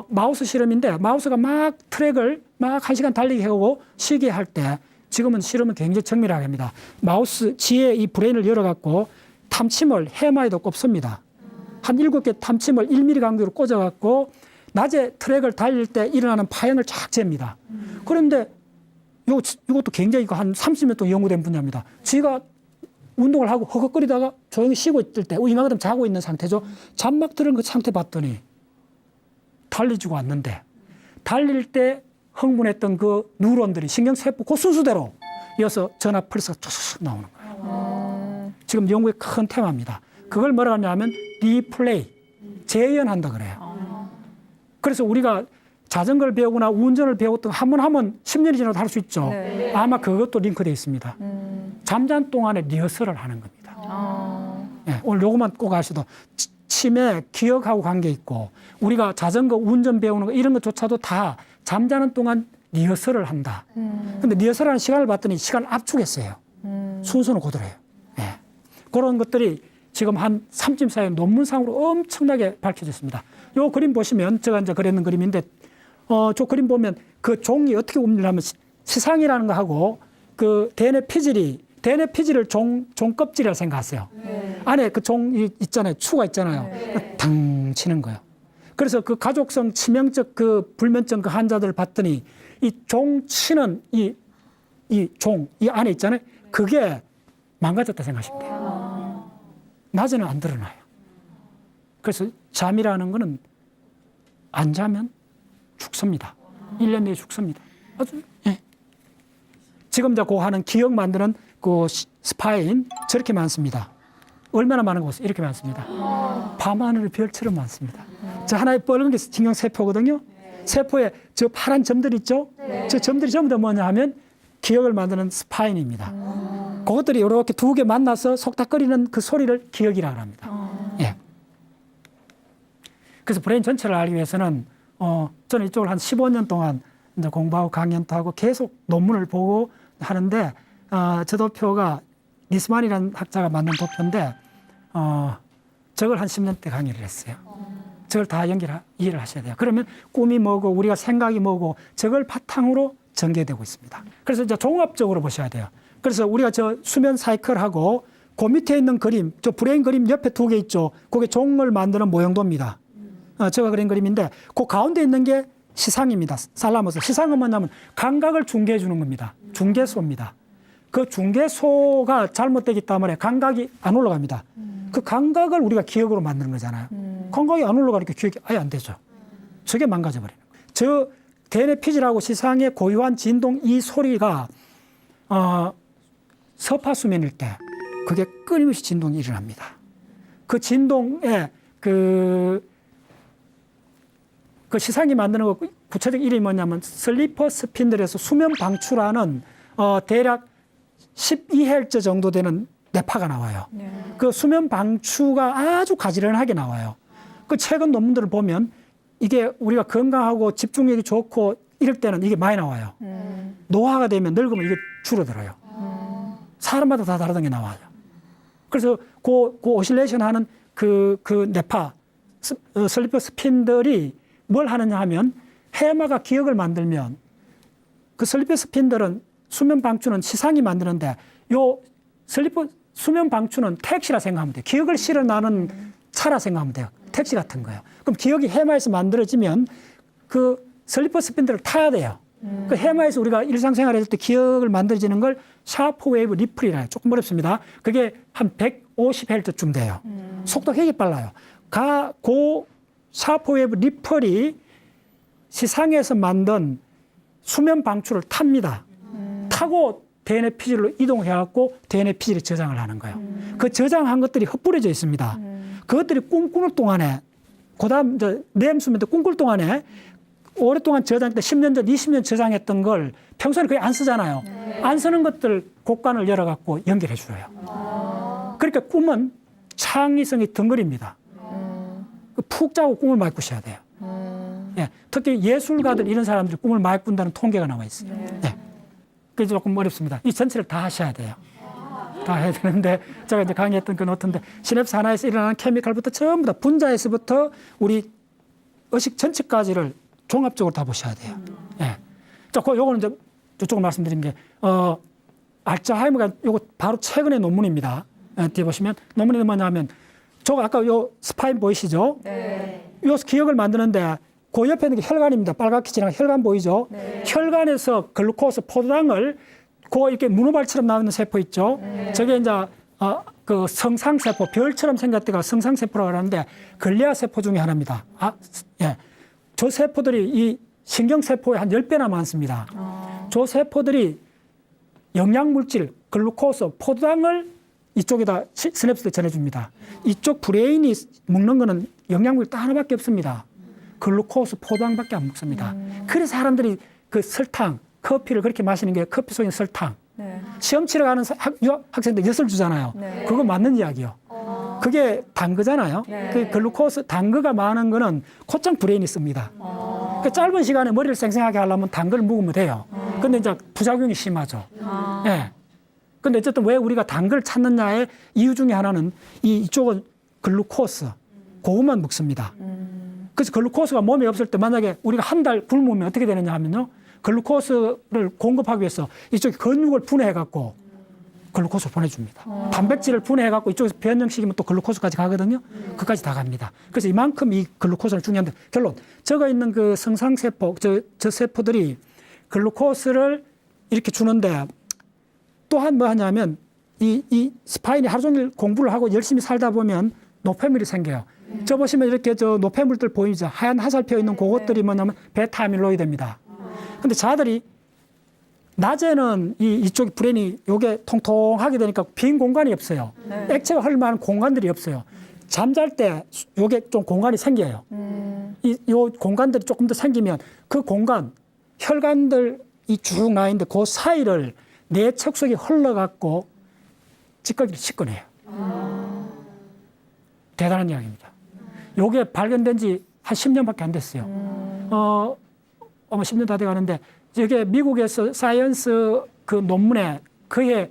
마우스 실험인데 마우스가 막 트랙을 막 1시간 달리게 하고 쉬게 할 때 지금은 실험은 굉장히 정밀하게 합니다. 마우스 지에 이 브레인을 열어갖고 탐침을 해마에도 꼽습니다. 한 7개 탐침을 1mm 간격으로 꽂아갖고 낮에 트랙을 달릴 때 일어나는 파형을 쫙 잽니다. 그런데 이것도 굉장히 한 30년 동안 연구된 분야입니다. 쥐가 운동을 하고 허걱거리다가 조용히 쉬고 있을 때 이만큼 자고 있는 상태죠. 잠막 들은 그 상태 봤더니 달리지가 않는데 달릴 때 흥분했던 그 뉴런들이 신경세포 그 순수대로 이어서 전화 펄스가 툭 나오는 거예요. 지금 연구의 큰 테마입니다. 그걸 뭐라 하냐면 리플레이, 재현한다 그래요. 그래서 우리가 자전거를 배우거나 운전을 배웠던 한 번 하면 10년이 지나도 할 수 있죠. 네. 아마 그것도 링크되어 있습니다. 잠잔 동안에 리허설을 하는 겁니다. 네, 오늘 요것만 꼭 아셔도 치매, 기억하고 관계 있고 우리가 자전거 운전 배우는 거 이런 것조차도 다 잠자는 동안 리허설을 한다. 근데 리허설하는 시간을 봤더니 시간을 압축했어요. 순서는 그대로예요. 네. 그런 것들이 지금 한 3쯤 사이에 논문상으로 엄청나게 밝혀졌습니다. 요 그림 보시면 제가 이제 그렸는 그림인데 저 그림 보면 그 종이 어떻게 움직이냐면 시상이라는 거 하고 그 DNA 피질을 종 껍질이라 생각하세요. 네. 안에 그 종 있잖아요. 추가 있잖아요. 네. 당 치는 거예요. 그래서 그 가족성 치명적 그 불면증 그 환자들을 봤더니 이 종 치는 이 안에 있잖아요. 그게 망가졌다 생각하시면 돼요. 낮에는 안 드러나요. 그래서 잠이라는 거는 안 자면 죽습니다. 1년 내에 죽습니다. 아주, 예. 지금 그 하는 기억 만드는 그 스파인 저렇게 많습니다. 얼마나 많은 곳 이렇게 많습니다. 밤하늘의 별처럼 많습니다. 저 하나의 뻘건 게 신경세포거든요. 세포에 저 파란 점들 있죠? 저 점들이 전부 다 뭐냐 하면 기억을 만드는 스파인입니다. 그것들이 이렇게 두 개 만나서 속닥거리는 그 소리를 기억이라고 합니다. 예. 그래서 브레인 전체를 알기 위해서는 저는 이쪽을 한 15년 동안 이제 공부하고 강연도 하고 계속 논문을 보고 하는데 저 도표가 리스만이라는 학자가 만든 도표인데 저걸 한 10년 때 강의를 했어요. 저걸 다 이해를 하셔야 돼요. 그러면 꿈이 뭐고 우리가 생각이 뭐고 저걸 바탕으로 전개되고 있습니다. 그래서 이제 종합적으로 보셔야 돼요. 그래서 우리가 저 수면 사이클하고 그 밑에 있는 그림, 저 브레인 그림 옆에 두 개 있죠. 그게 종을 만드는 모형도입니다. 제가 그린 그림인데 그 가운데 있는 게 시상입니다. 살라머스. 시상은 뭐냐면 감각을 중개해 주는 겁니다. 중개소입니다. 그 중개소가 잘못되기 때문에 감각이 안 올라갑니다. 그 감각을 우리가 기억으로 만드는 거잖아요. 감각이 안 올라가니까 기억이 아예 안 되죠. 저게 망가져 버리는 거예요. 저 DNA 피질하고 시상의 고유한 진동 이 소리가 서파수면일 때 그게 끊임없이 진동이 일어납니다. 그 진동에 그 시상이 만드는 거 구체적 이름이 뭐냐면 슬리퍼 스핀들에서 수면 방추라는 대략 12Hz 정도 되는 뇌파가 나와요. 네. 그 수면 방추가 아주 가지런하게 나와요. 그 최근 논문들을 보면 이게 우리가 건강하고 집중력이 좋고 이럴 때는 이게 많이 나와요. 노화가 되면 늙으면 이게 줄어들어요. 사람마다 다 다르던 게 나와요. 그래서 그 오실레이션 하는 그 뇌파 슬리퍼 스핀들이 뭘 하느냐 하면 해마가 기억을 만들면 그 슬리퍼 스핀들은 수면 방추는 시상이 만드는데 요 슬리퍼 수면 방추는 택시라 생각하면 돼요. 기억을 실어나는 차라 생각하면 돼요. 택시 같은 거예요. 그럼 기억이 해마에서 만들어지면 그 슬리퍼 스핀들을 타야 돼요. 그 해마에서 우리가 일상생활 할 때 기억을 만들어지는 걸 샤프 웨이브 리플이라 해요. 조금 어렵습니다. 그게 한 150Hz쯤 돼요. 속도가 되게 빨라요. 샤프웨이브 리플이 시상에서 만든 수면 방출을 탑니다. 타고 DNA 피질로 이동해갖고 DNA 피질에 저장을 하는 거예요. 그 저장한 것들이 흩뿌려져 있습니다. 그것들이 꿈꾸는 동안에, 그다음 뇌 수면도 꿈꿀 동안에 오랫동안 저장했던 10년 전, 20년 저장했던 걸 평소에 거의 안 쓰잖아요. 안 쓰는 것들 곡간을 열어갖고 연결해 줘요. 그러니까 꿈은 창의성이 덩어리입니다. 푹 자고 꿈을 많이 꾸셔야 돼요. 예, 특히 예술가들 이런 사람들이 꿈을 많이 꾼다는 통계가 나와 있어요. 예. 그게 조금 어렵습니다. 이 전체를 다 하셔야 돼요. 다 해야 되는데 제가 이제 강의했던 그 노트인데 시냅스 하나에서 일어나는 케미칼부터 전부 다 분자에서부터 우리 의식 전체까지를 종합적으로 다 보셔야 돼요. 예. 자, 요거는 이제 저쪽으로 말씀드린 게 알츠하이머가 요거 바로 최근의 논문입니다. 뒤에 보시면 논문이 뭐냐면 저거 아까 요 스파인 보이시죠? 네. 요 기억을 만드는데 그 옆에 있는 게 혈관입니다. 빨갛게 진한 혈관 보이죠? 네. 혈관에서 글루코스 포도당을 그 이렇게 문어발처럼 나오는 세포 있죠? 네. 저게 이제 그 성상세포, 별처럼 생겼다가 성상세포라고 하는데 글리아 세포 중에 하나입니다. 예. 저 세포들이 이 신경세포의 한 10배나 많습니다. 저 세포들이 영양물질, 글루코스, 포도당을 이쪽에다 시냅스에 전해줍니다. 이쪽 브레인이 먹는 거는 영양물 딱 하나밖에 없습니다. 글루코스, 포도당밖에 안 먹습니다. 그래서 사람들이 그 설탕, 커피를 그렇게 마시는 게 커피 속에 설탕. 네. 시험 치러 가는 학생들 엿을 주잖아요. 네. 그거 맞는 이야기요. 그게 단 거잖아요. 네. 그 글루코스, 단 거가 많은 거는 곧장 브레인이 씁니다. 그 짧은 시간에 머리를 쌩쌩하게 하려면 단 거를 먹으면 돼요. 근데 이제 부작용이 심하죠. 예. 근데 어쨌든 왜 우리가 단 걸 찾느냐의 이유 중에 하나는 이쪽은 글루코스, 그것만 먹습니다. 그래서 글루코스가 몸에 없을 때 만약에 우리가 한 달 굶으면 어떻게 되느냐 하면요. 글루코스를 공급하기 위해서 이쪽에 근육을 분해해갖고 글루코스를 보내줍니다. 단백질을 분해해갖고 이쪽에서 변형시키면 또 글루코스까지 가거든요. 그까지 다 갑니다. 그래서 이만큼 이 글루코스는 중요한데 결론, 저거 있는 그 성상세포, 저 세포들이 글루코스를 이렇게 주는데 또한 뭐 하냐면 이 스파인이 하루 종일 공부를 하고 열심히 살다 보면 노폐물이 생겨요. 저 보시면 이렇게 저 노폐물들 보이죠? 하얀 화살표 있는 그것들이 뭐냐면 베타 아밀로이드입니다. 근데 자들이 낮에는 이쪽 브레인이 요게 통통하게 되니까 빈 공간이 없어요. 액체가 흐를 만한 공간들이 없어요. 잠잘 때 요게 좀 공간이 생겨요. 요 공간들이 조금 더 생기면 그 공간, 혈관들이 쭉 나 있는데 그 사이를 뇌척 속에 흘러갖고 찌꺼기를 씻어내요. 대단한 이야기입니다. 요게 발견된 지 한 10년밖에 안 됐어요. 아마 10년 다 돼가는데 이게 미국에서 사이언스 그 논문에 그의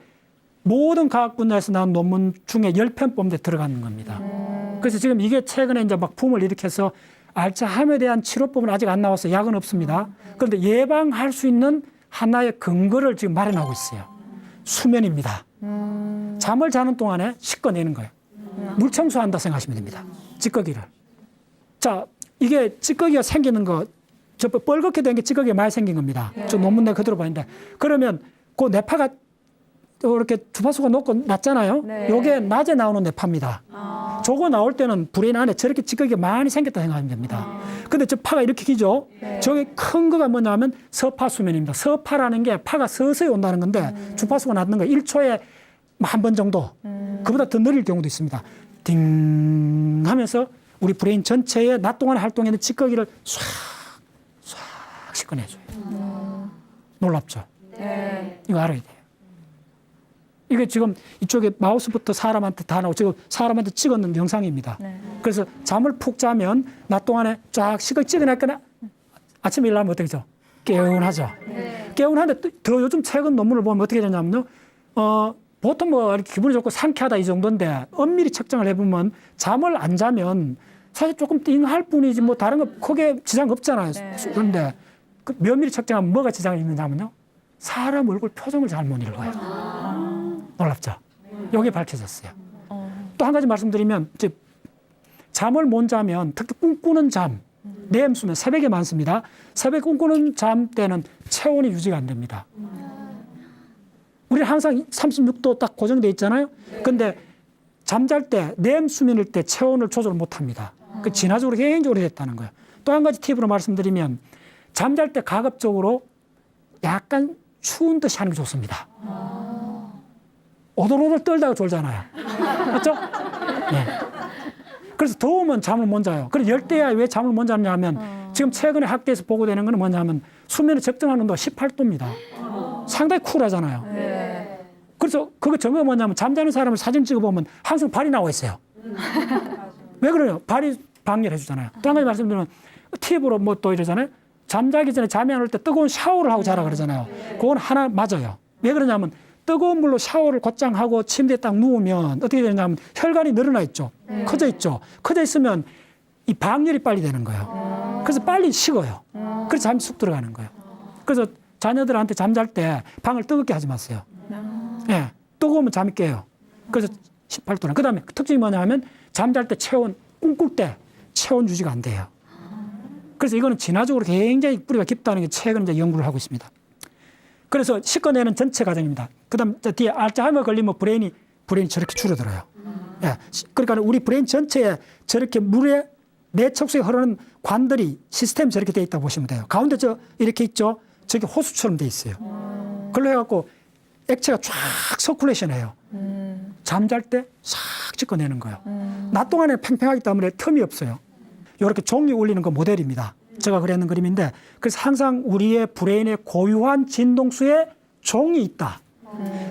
모든 과학 분야에서 나온 논문 중에 10편 뽑는 데 들어가는 겁니다. 그래서 지금 이게 최근에 이제 막 붐을 일으켜서 알츠하이머에 대한 치료법은 아직 안 나와서 약은 없습니다. 그런데 예방할 수 있는 하나의 근거를 지금 마련하고 있어요. 수면입니다. 잠을 자는 동안에 씻어내는 거예요. 물 청소한다 생각하시면 됩니다. 찌꺼기를. 자, 이게 찌꺼기가 생기는 거, 저 뻘겋게 된 게 찌꺼기가 많이 생긴 겁니다. 저 논문 내 그대로 봤는데. 그러면 그 뇌파가 이렇게 주파수가 높고 낮잖아요. 네. 요게 낮에 나오는 뇌파입니다. 저거 나올 때는 브레인 안에 저렇게 찌꺼기가 많이 생겼다 생각하면 됩니다. 근데 저 파가 이렇게 기죠. 네. 저게 큰 거가 뭐냐면 서파 수면입니다. 서파라는 게 파가 서서히 온다는 건데 주파수가 낮는 거 1초에 한 번 정도. 그보다 더 느릴 경우도 있습니다. 띵 하면서 우리 브레인 전체에 낮 동안에 활동하는 찌꺼기를 싹 씻어내줘요. 놀랍죠? 네. 이거 알아야 돼요. 이게 지금 이쪽에 마우스부터 사람한테 다 나오고 지금 사람한테 찍었는 영상입니다. 네. 그래서 잠을 푹 자면 낮 동안에 쫙 찍어내거나 아침에 일어나면 어떻게 되죠? 개운하죠. 네. 개운한데 더 요즘 최근 논문을 보면 어떻게 되냐면요. 보통 뭐 이렇게 기분이 좋고 상쾌하다 이 정도인데 엄밀히 측정을 해보면 잠을 안 자면 사실 조금 띵할 뿐이지 뭐 다른 거 크게 지장 없잖아요. 네. 그런데 그 면밀히 측정하면 뭐가 지장이 있느냐면요. 사람 얼굴 표정을 잘 못 읽어요. 놀랍죠? 이게 밝혀졌어요. 또 한 가지 말씀드리면 이제 잠을 못 자면 특히 꿈꾸는 잠, 렘 수면 새벽에 많습니다. 새벽 꿈꾸는 잠 때는 체온이 유지가 안 됩니다. 우리는 항상 36도 딱 고정돼 있잖아요. 근데 잠잘 때 렘 수면일 때 체온을 조절 못 합니다. 그 진화적으로 굉장히 오래됐다는 거예요. 또 한 가지 팁으로 말씀드리면 잠잘 때 가급적으로 약간 추운 듯이 하는 게 좋습니다. 오돌오돌 떨다가 졸잖아요. 맞죠? 네. 그래서 더우면 잠을 못 자요. 그래서 열대야 왜 잠을 못 자느냐 하면 지금 최근에 학계에서 보고되는 건 뭐냐면 수면의 적정한 온도가 18도입니다. 상당히 쿨하잖아요. 네. 그래서 그거 증거가 뭐냐면 잠자는 사람을 사진 찍어보면 항상 발이 나와 있어요. 왜 그래요? 발이 방해를 해주잖아요. 또 한 가지 말씀드리면 팁으로 뭐 또 이러잖아요. 잠자기 전에 잠이 안 올 때 뜨거운 샤워를 하고 자라 그러잖아요. 그건 하나 맞아요. 왜 그러냐면 뜨거운 물로 샤워를 곧장 하고 침대에 딱 누우면 어떻게 되냐면 혈관이 늘어나 있죠. 커져 있죠. 커져 있으면 이 방열이 빨리 되는 거예요. 그래서 빨리 식어요. 그래서 잠이 쑥 들어가는 거예요. 그래서 자녀들한테 잠잘 때 방을 뜨겁게 하지 마세요. 예, 뜨거우면 잠이 깨요. 그래서 18도나. 그 다음에 특징이 뭐냐 하면 잠잘 때 체온, 꿈꿀 때 체온 유지가 안 돼요. 그래서 이거는 진화적으로 굉장히 뿌리가 깊다는 게 최근 이제 연구를 하고 있습니다. 그래서 씻어내는 전체 과정입니다. 그 다음 뒤에 알츠하이머 걸리면 브레인이 저렇게 줄어들어요. 예, 그러니까 우리 브레인 전체에 저렇게 물에 내척 속에 흐르는 관들이 시스템이 저렇게 돼 있다고 보시면 돼요. 가운데 이렇게 있죠. 저게 호수처럼 돼 있어요. 그걸로 해갖고 액체가 쫙 서큘레이션 해요. 잠잘 때 싹 씻어내는 거예요. 낮 동안에 팽팽하기 때문에 틈이 없어요. 이렇게 종이 울리는 거 모델입니다. 제가 그렸는 그림인데 그래서 항상 우리의 브레인의 고유한 진동수에 종이 있다.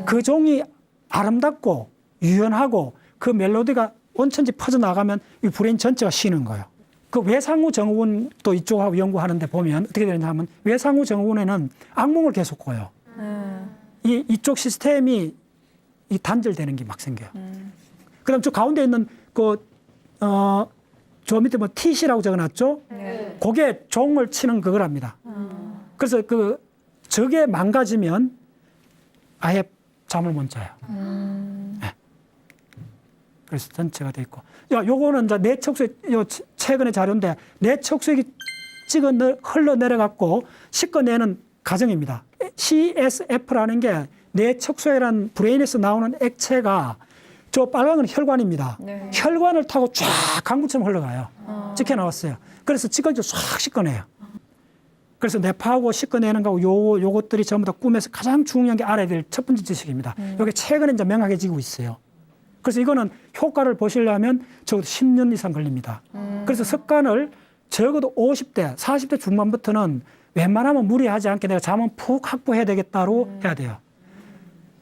그 종이 아름답고 유연하고 그 멜로디가 온천지 퍼져나가면 이 브레인 전체가 쉬는 거예요. 그 외상후 증후군도 이쪽하고 연구하는데 보면 어떻게 되느냐 하면 외상후 증후군에는 악몽을 계속 꿔요. 이쪽 시스템이 단절되는 게 막 생겨요. 그 다음 저 가운데 있는 저 밑에 뭐 T시라고 적어놨죠? 네. 그게 종을 치는 그거랍니다. 그래서 저게 망가지면 아예 잠을 못 자요. 네. 그래서 전체가 돼 있고. 요거는 이제 뇌척수액, 최근의 자료인데 뇌척수액이 흘러내려갖고 씻어내는 과정입니다. CSF라는 게 뇌척수액이라는 브레인에서 나오는 액체가 저 빨간 건 혈관입니다. 네. 혈관을 타고 쫙 강물처럼 흘러가요. 찍혀 나왔어요. 그래서 찌꺼기를 싹 씻어내요. 그래서 뇌파하고 씻어내는 거하고 요것들이 전부 다 꿈에서 가장 중요한 게 알아야 될 첫 번째 지식입니다. 이게 최근에 이제 명확해지고 있어요. 그래서 이거는 효과를 보시려면 적어도 10년 이상 걸립니다. 그래서 습관을 적어도 50대, 40대 중반부터는 웬만하면 무리하지 않게 내가 잠은 푹 확보해야 되겠다로 해야 돼요.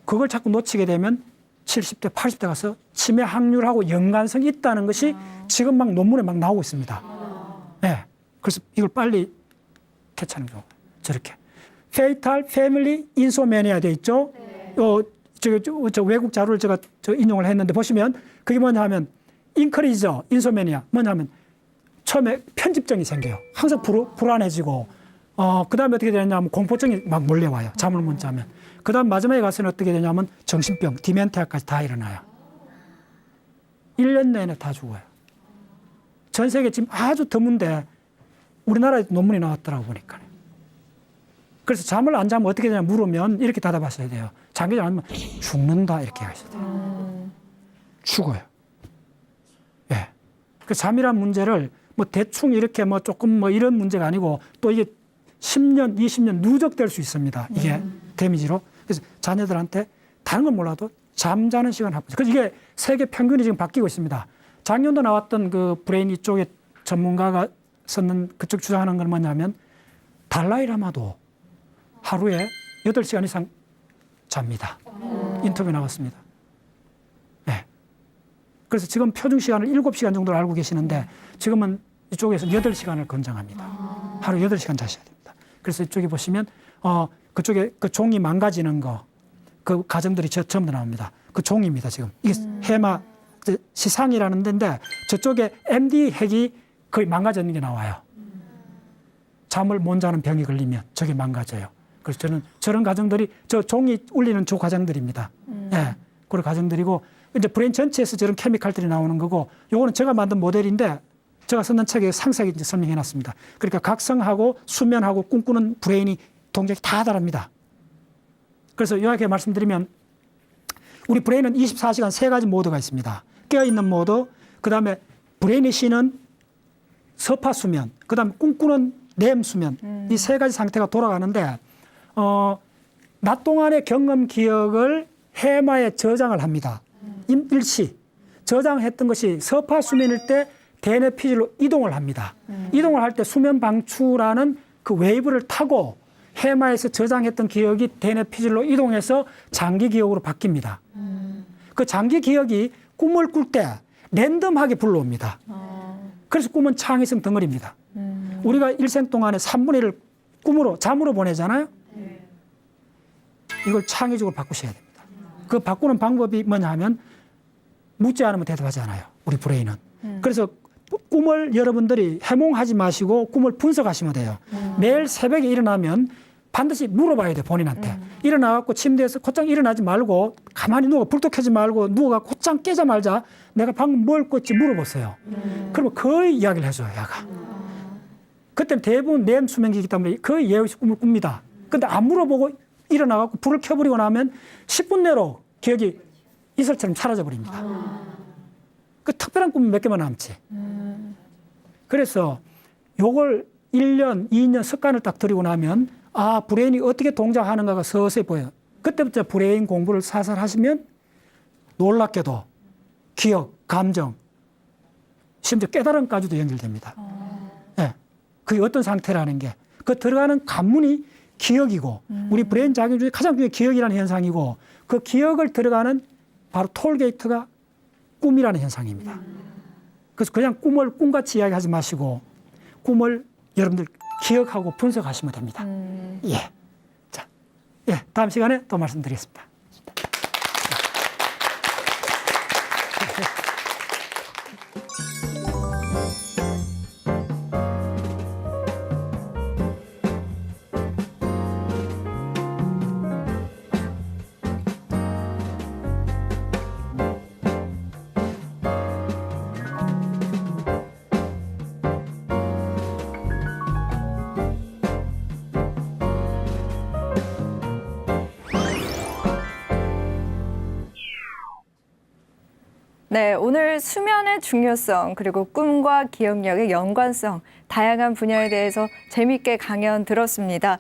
그걸 자꾸 놓치게 되면 70대, 80대 가서 치매 확률하고 연관성이 있다는 것이 지금 막 논문에 막 나오고 있습니다. 네. 그래서 이걸 빨리 캐치하는 경우. 저렇게. Fatal Family Insomnia 되어 있죠? 네. 저 외국 자료를 제가 인용을 했는데 보시면 그게 뭐냐 하면 Increase Insomnia 뭐냐 하면 처음에 편집증이 생겨요. 항상 불안해지고 그 다음에 어떻게 되냐면 공포증이 막 몰려와요. 잠을 못 자면. 그 다음 마지막에 가서는 어떻게 되냐면 정신병, 디멘티아까지 다 일어나요. 1년 내내 다 죽어요. 전 세계 지금 아주 드문데 우리나라에 논문이 나왔더라고 보니까. 그래서 잠을 안 자면 어떻게 되냐 물으면 이렇게 대답하셔야 돼요. 잠이 잘 안 오면 죽는다 이렇게 하셔야 돼요. 죽어요. 예. 그 잠이란 문제를 뭐 대충 이렇게 뭐 조금 뭐 이런 문제가 아니고 또 이게 10년, 20년 누적될 수 있습니다. 이게 데미지로. 그래서 자녀들한테 다른 건 몰라도 잠자는 시간 확보. 그래서 이게 세계 평균이 지금 바뀌고 있습니다. 작년도 나왔던 그 브레인 이쪽에 전문가가 썼는 그쪽 주장하는 건 뭐냐면 달라이라마도 하루에 8시간 이상 잡니다. 인터뷰 나왔습니다. 네. 그래서 지금 표준 시간을 7시간 정도로 알고 계시는데 지금은 이쪽에서 8시간을 권장합니다. 하루 8시간 자셔야 됩니다. 그래서 이쪽에 보시면 그쪽에 그 종이 망가지는 거, 그 과정들이 전부 나옵니다. 그 종입니다, 지금. 이게 해마 시상이라는 데인데 저쪽에 MD 핵이 거의 망가지는 게 나와요. 잠을 못 자는 병이 걸리면 저게 망가져요. 그래서 저는 저런 과정들이 저 종이 울리는 저 과정들입니다. 예, 그런 과정들이고 이제 브레인 전체에서 저런 케미칼들이 나오는 거고 요거는 제가 만든 모델인데 제가 썼는 책에 상세하게 이제 설명해 놨습니다. 그러니까 각성하고 수면하고 꿈꾸는 브레인이 동작이 다 다릅니다. 그래서 이렇게 말씀드리면 우리 브레인은 24시간 3가지 모드가 있습니다. 깨어있는 모드, 그 다음에 브레인이 쉬는 서파 수면, 그다음 꿈꾸는 렘 수면 이 세 가지 상태가 돌아가는데 낮 동안의 경험 기억을 해마에 저장을 합니다. 일시 저장했던 것이 서파 수면일 때 대뇌 피질로 이동을 합니다. 이동을 할 때 수면 방출하는 그 웨이브를 타고 해마에서 저장했던 기억이 대뇌 피질로 이동해서 장기 기억으로 바뀝니다. 그 장기 기억이 꿈을 꿀 때 랜덤하게 불러옵니다. 그래서 꿈은 창의성 덩어리입니다. 우리가 일생 동안에 3분의 1을 꿈으로 잠으로 보내잖아요. 이걸 창의적으로 바꾸셔야 됩니다. 그 바꾸는 방법이 뭐냐 하면 묻지 않으면 대답하지 않아요. 우리 브레인은. 그래서 꿈을 여러분들이 해몽하지 마시고 꿈을 분석하시면 돼요. 매일 새벽에 일어나면 반드시 물어봐야 돼요. 본인한테. 일어나갖고 침대에서 곧장 일어나지 말고 가만히 누워 불도 켜지 말고 누워갖고 곧장 깨자마자 내가 방금 뭘 꿨지 물어보세요. 그러면 거의 이야기를 해줘요. 야가. 그때는 대부분 렘 수면기이기 때문에 거의 예의 없이 꿈을 꿉니다. 근데 안 물어보고 일어나갖고 불을 켜버리고 나면 10분 내로 기억이 이슬처럼 사라져버립니다. 그 특별한 꿈이 몇 개만 남지. 그래서 요걸 1년, 2년 습관을 딱 들이고 나면 아, 브레인이 어떻게 동작하는가가 서서히 보여요. 그때부터 브레인 공부를 살살 하시면 놀랍게도 기억, 감정, 심지어 깨달음까지도 연결됩니다. 네. 그게 어떤 상태라는 게. 그 들어가는 관문이 기억이고 우리 브레인 작용 중에 가장 중요한 기억이라는 현상이고 그 기억을 들어가는 바로 톨게이트가 꿈이라는 현상입니다. 그래서 그냥 꿈을 꿈같이 이야기하지 마시고 꿈을 여러분들 기억하고 분석하시면 됩니다. 예. 자, 예. 다음 시간에 또 말씀드리겠습니다. 네, 오늘 수면의 중요성 그리고 꿈과 기억력의 연관성 다양한 분야에 대해서 재미있게 강연 들었습니다.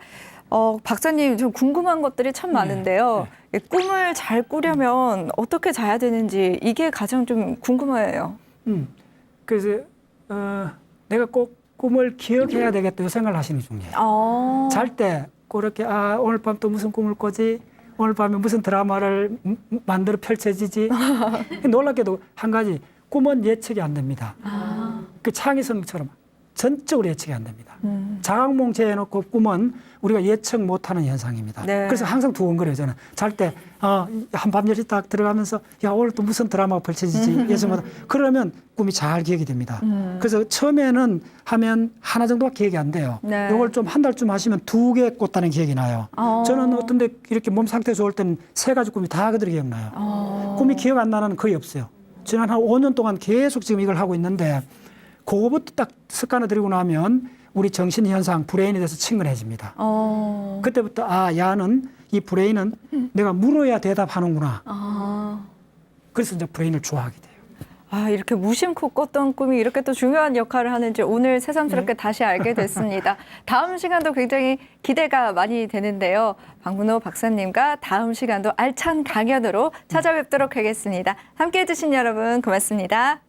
박사님 좀 궁금한 것들이 참 많은데요. 이 꿈을 잘 꾸려면 어떻게 자야 되는지 이게 가장 좀 궁금해요. 그래서 내가 꼭 꿈을 기억해야 되겠다 이 생각을 하시는 게 중요해요. 잘 때 그렇게 오늘 밤 또 무슨 꿈을 꾸지? 오늘 밤에 무슨 드라마를 만들어 펼쳐지지? 놀랍게도 한 가지 꿈은 예측이 안 됩니다. 그 창의성처럼 전적으로 예측이 안 됩니다. 자각몽 재해놓고 꿈은 우리가 예측 못하는 현상입니다. 네. 그래서 항상 두근거려요. 저는 잘 때 한밤 10시 딱 들어가면서 야 오늘 또 무슨 드라마가 펼쳐지지 예측 그러면 꿈이 잘 기억이 됩니다. 그래서 처음에는 하면 하나 정도가 기억이 안 돼요. 네. 이걸 좀 한 달쯤 하시면 2개 꿨다는 기억이 나요. 저는 어떤데 이렇게 몸 상태 좋을 때는 3가지 꿈이 다 그대로 기억나요. 꿈이 기억 안 나는 거의 없어요. 지난 한 5년 동안 계속 지금 이걸 하고 있는데 그거부터 딱 습관을 들이고 나면 우리 정신 현상, 브레인에 대해서 친근해집니다. 그때부터 야는 이 브레인은 내가 물어야 대답하는구나. 그래서 이제 브레인을 좋아하게 돼요. 이렇게 무심코 꿨던 꿈이 이렇게 또 중요한 역할을 하는지 오늘 새삼스럽게 다시 알게 됐습니다. 다음 시간도 굉장히 기대가 많이 되는데요. 박문호 박사님과 다음 시간도 알찬 강연으로 찾아뵙도록 하겠습니다. 함께해 주신 여러분 고맙습니다.